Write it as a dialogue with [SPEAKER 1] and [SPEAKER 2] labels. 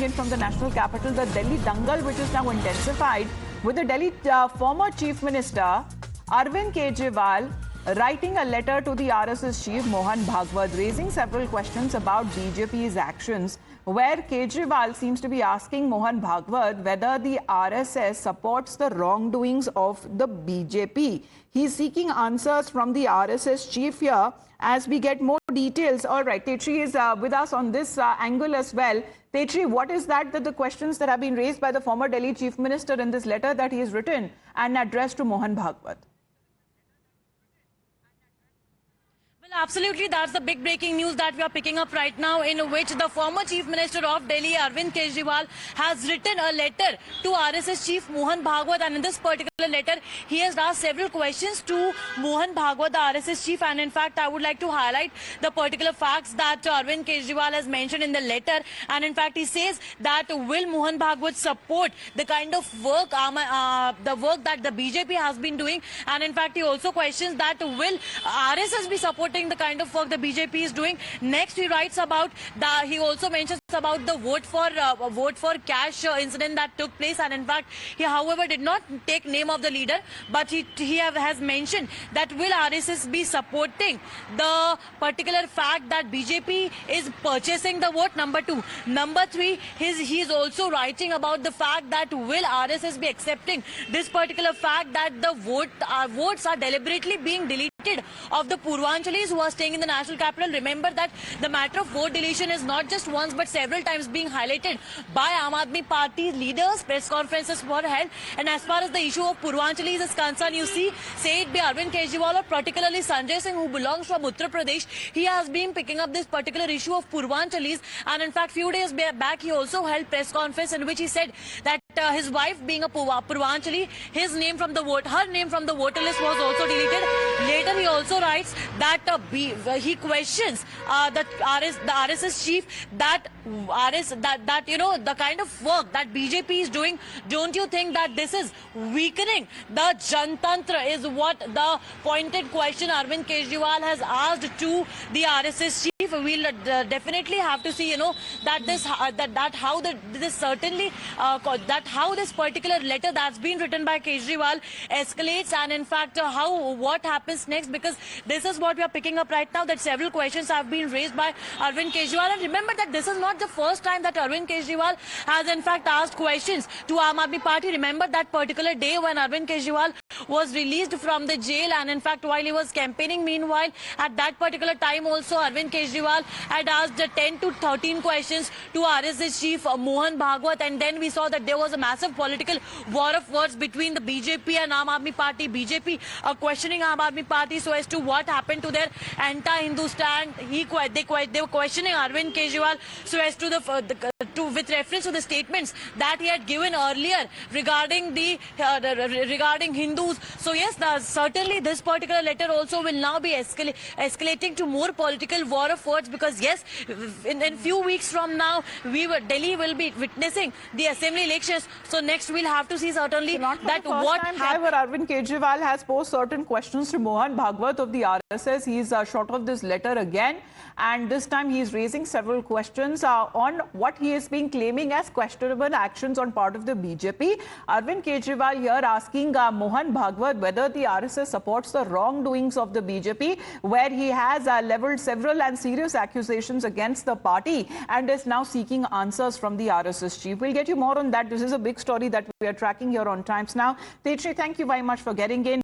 [SPEAKER 1] in from the national capital, the Delhi dangle, which is now intensified, with the Delhi former Chief Minister Arvind Kejriwal writing a letter to the RSS chief Mohan Bhagwat, raising several questions about BJP's actions, where Kejriwal seems to be asking Mohan Bhagwat whether the RSS supports the wrongdoings of the BJP. He's seeking answers from the RSS chief here as we get more details. All right, Tetri is with us on this angle as well. Tetri, what is that the questions that have been raised by the former Delhi Chief Minister in this letter that he has written and addressed to Mohan Bhagwat?
[SPEAKER 2] Absolutely, that's the big breaking news that we are picking up right now, in which the former Chief Minister of Delhi, Arvind Kejriwal, has written a letter to RSS Chief Mohan Bhagwat, and in this particular letter, he has asked several questions to Mohan Bhagwat, the RSS Chief, and in fact, I would like to highlight the particular facts that Arvind Kejriwal has mentioned in the letter, and in fact, he says that will Mohan Bhagwat support the kind of work, the work that the BJP has been doing, and in fact, he also questions that will RSS be supporting the kind of work the BJP is doing. Next, he writes about he also mentions about the vote for cash incident that took place, and in fact, he however did not take name of the leader, but he has mentioned that will RSS be supporting the particular fact that BJP is purchasing the vote. Number two. Number three, he is also writing about the fact that will RSS be accepting this particular fact that the votes are deliberately being deleted of the Purvanchalis who are staying in the national capital. Remember that the matter of vote deletion is not just once but several times being highlighted by Aam Aadmi Party leaders. Press conferences were held, and as far as the issue of Purvanchalis is concerned, you see, say it be Arvind Kejriwal or particularly Sanjay Singh, who belongs from Uttar Pradesh, he has been picking up this particular issue of Purvanchalis, and in fact few days back he also held press conference in which he said that his wife being a Purvanchali, her name from the voter list was also deleted. Later he also writes that he questions the RSS chief that you know the kind of work that BJP is doing. Don't you think that this is weakening the Jantantra? Is what the pointed question Arvind Kejriwal has asked to the RSS chief. We'll definitely have to see, you know, that how this particular letter that's been written by Kejriwal escalates, and in fact what happens next, because this is what we are picking up right now, that several questions have been raised by Arvind Kejriwal. And remember that this is not the first time that Arvind Kejriwal has in fact asked questions to Aam Aadmi Party. Remember that particular day when Arvind Kejriwal was released from the jail, and in fact while he was campaigning, meanwhile at that particular time also Arvind Kejriwal had asked 10 to 13 questions to RSS chief Mohan Bhagwat, and then we saw that there was a massive political war of words between the BJP and Aam Aadmi Party. BJP questioning Aam Aadmi Party so as to what happened to their anti-Hindu stand. They were questioning Arvind Kejriwal so as to with reference to the statements that he had given earlier regarding regarding Hindus. So yes, certainly this particular letter also will now be escalating to more political war of words, because yes, in few weeks from now Delhi will be witnessing the assembly elections. So next we'll have to see certainly that what
[SPEAKER 1] however Arvind Kejriwal has posed certain questions to Mohan Bhagwat of the RSS. He's short of this letter again, and this time he is raising several questions on what he is being claiming as questionable actions on part of the BJP. Arvind Kejriwal here asking Mohan Bhagwat whether the RSS supports the wrongdoings of the BJP, where he has leveled several and serious accusations against the party and is now seeking answers from the RSS chief. We'll get you more on that. This is a big story that we are tracking here on Times Now. Tetri, thank you very much for getting in.